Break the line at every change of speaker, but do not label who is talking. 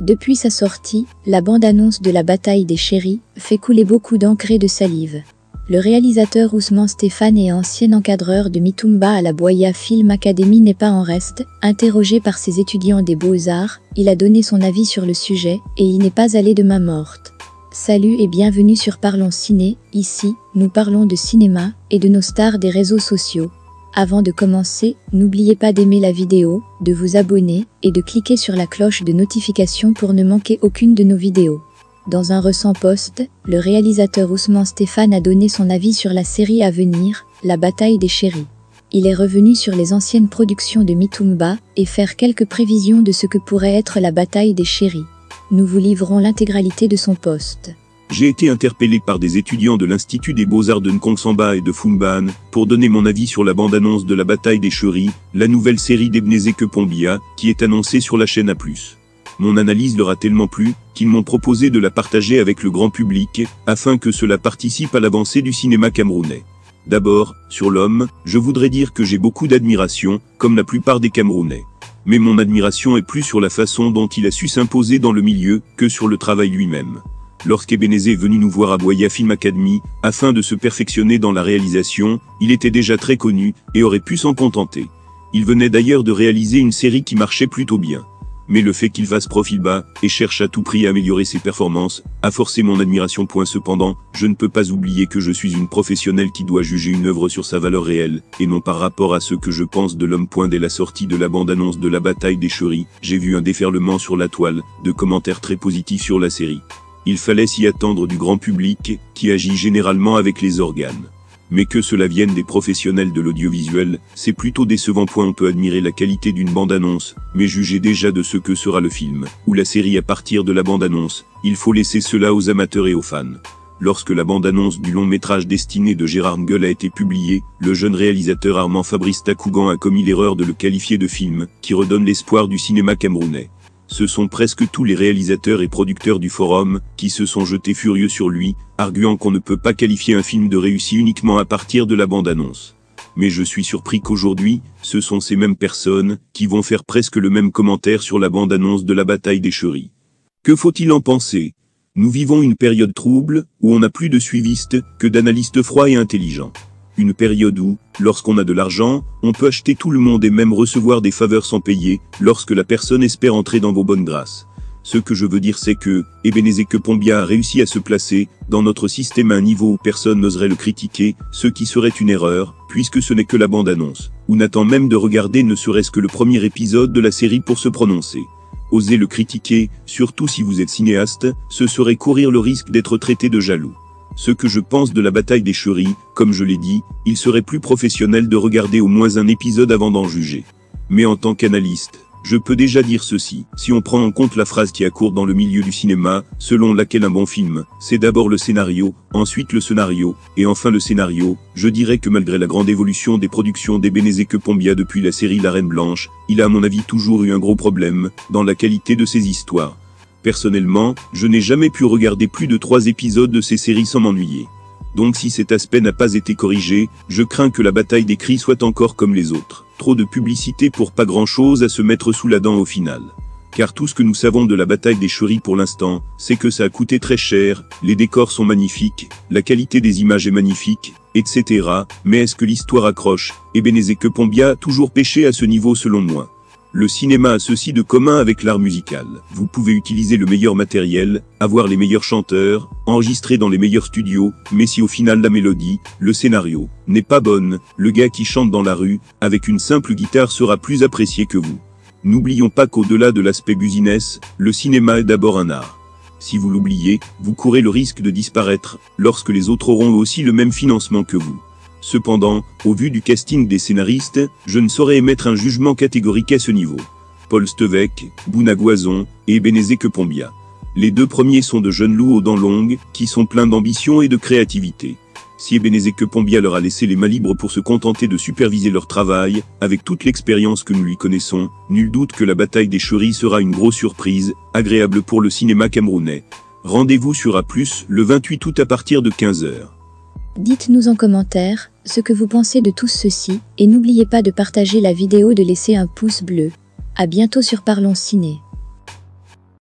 Depuis sa sortie, la bande-annonce de la bataille des chéris fait couler beaucoup d'encre et de salive. Le réalisateur Ousmane Stéphane et ancien encadreur de Mitumba à la Boya Film Academy n'est pas en reste. Interrogé par ses étudiants des Beaux-Arts, il a donné son avis sur le sujet et il n'est pas allé de main morte. Salut et bienvenue sur Parlons Ciné. Ici, nous parlons de cinéma et de nos stars des réseaux sociaux. Avant de commencer, n'oubliez pas d'aimer la vidéo, de vous abonner et de cliquer sur la cloche de notification pour ne manquer aucune de nos vidéos. Dans un récent post, le réalisateur Ousmane Stéphane a donné son avis sur la série à venir, La Bataille des Chéris. Il est revenu sur les anciennes productions de Mitumba et faire quelques prévisions de ce que pourrait être la Bataille des Chéris. Nous vous livrons l'intégralité de son post.
J'ai été interpellé par des étudiants de l'Institut des Beaux-Arts de Nkongsamba et de Fumban pour donner mon avis sur la bande-annonce de La Bataille des Chéris, la nouvelle série d'Ebenezer Kepombiya, qui est annoncée sur la chaîne A+. Mon analyse leur a tellement plu, qu'ils m'ont proposé de la partager avec le grand public, afin que cela participe à l'avancée du cinéma camerounais. D'abord, sur l'homme, je voudrais dire que j'ai beaucoup d'admiration, comme la plupart des Camerounais. Mais mon admiration est plus sur la façon dont il a su s'imposer dans le milieu, que sur le travail lui-même. Lorsqu'Ebenezer est venu nous voir à Boya Film Academy, afin de se perfectionner dans la réalisation, il était déjà très connu, et aurait pu s'en contenter. Il venait d'ailleurs de réaliser une série qui marchait plutôt bien. Mais le fait qu'il fasse profil bas, et cherche à tout prix à améliorer ses performances, a forcé mon admiration. Cependant, je ne peux pas oublier que je suis une professionnelle qui doit juger une œuvre sur sa valeur réelle, et non par rapport à ce que je pense de l'homme. Dès la sortie de la bande-annonce de La Bataille des Chéris, j'ai vu un déferlement sur la toile, de commentaires très positifs sur la série. Il fallait s'y attendre du grand public, qui agit généralement avec les organes. Mais que cela vienne des professionnels de l'audiovisuel, c'est plutôt décevant. On peut admirer la qualité d'une bande-annonce, mais juger déjà de ce que sera le film, ou la série à partir de la bande-annonce, il faut laisser cela aux amateurs et aux fans. Lorsque la bande-annonce du long-métrage Destinée de Gérard Nguel a été publiée, le jeune réalisateur Armand Fabrice Takougan a commis l'erreur de le qualifier de film, qui redonne l'espoir du cinéma camerounais. Ce sont presque tous les réalisateurs et producteurs du forum, qui se sont jetés furieux sur lui, arguant qu'on ne peut pas qualifier un film de réussi uniquement à partir de la bande-annonce. Mais je suis surpris qu'aujourd'hui, ce sont ces mêmes personnes, qui vont faire presque le même commentaire sur la bande-annonce de La Bataille des Chéris. Que faut-il en penser? Nous vivons une période trouble, où on n'a plus de suivistes, que d'analystes froids et intelligents. Une période où, lorsqu'on a de l'argent, on peut acheter tout le monde et même recevoir des faveurs sans payer, lorsque la personne espère entrer dans vos bonnes grâces. Ce que je veux dire, c'est que Ebenezer Kepombiya a réussi à se placer dans notre système à un niveau où personne n'oserait le critiquer, ce qui serait une erreur, puisque ce n'est que la bande-annonce, ou n'attend même de regarder ne serait-ce que le premier épisode de la série pour se prononcer. Oser le critiquer, surtout si vous êtes cinéaste, ce serait courir le risque d'être traité de jaloux. Ce que je pense de La Bataille des Chéris, comme je l'ai dit, il serait plus professionnel de regarder au moins un épisode avant d'en juger. Mais en tant qu'analyste, je peux déjà dire ceci, si on prend en compte la phrase qui accourt dans le milieu du cinéma, selon laquelle un bon film, c'est d'abord le scénario, ensuite le scénario, et enfin le scénario, je dirais que malgré la grande évolution des productions d'Ebenezer Kepombiya depuis la série La Reine Blanche, il a à mon avis toujours eu un gros problème, dans la qualité de ses histoires. Personnellement, je n'ai jamais pu regarder plus de 3 épisodes de ces séries sans m'ennuyer. Donc si cet aspect n'a pas été corrigé, je crains que La Bataille des Cris soit encore comme les autres. Trop de publicité pour pas grand-chose à se mettre sous la dent au final. Car tout ce que nous savons de La Bataille des Chéris pour l'instant, c'est que ça a coûté très cher, les décors sont magnifiques, la qualité des images est magnifique, etc. Mais est-ce que l'histoire accroche? Ebenezer Kepombiya a toujours péché à ce niveau selon moi. Le cinéma a ceci de commun avec l'art musical. Vous pouvez utiliser le meilleur matériel, avoir les meilleurs chanteurs, enregistrer dans les meilleurs studios, mais si au final la mélodie, le scénario, n'est pas bonne, le gars qui chante dans la rue, avec une simple guitare sera plus apprécié que vous. N'oublions pas qu'au-delà de l'aspect business, le cinéma est d'abord un art. Si vous l'oubliez, vous courez le risque de disparaître, lorsque les autres auront aussi le même financement que vous. Cependant, au vu du casting des scénaristes, je ne saurais émettre un jugement catégorique à ce niveau. Paul Stevek, Bouna Guazon et Ebenezer Kepombiya. Les 2 premiers sont de jeunes loups aux dents longues, qui sont pleins d'ambition et de créativité. Si Ebenezer Kepombiya leur a laissé les mains libres pour se contenter de superviser leur travail, avec toute l'expérience que nous lui connaissons, nul doute que La Bataille des Chéris sera une grosse surprise, agréable pour le cinéma camerounais. Rendez-vous sur A+, le 28 août à partir de 15h.
Dites-nous en commentaire ce que vous pensez de tout ceci et n'oubliez pas de partager la vidéo, de laisser un pouce bleu. À bientôt sur Parlons Ciné.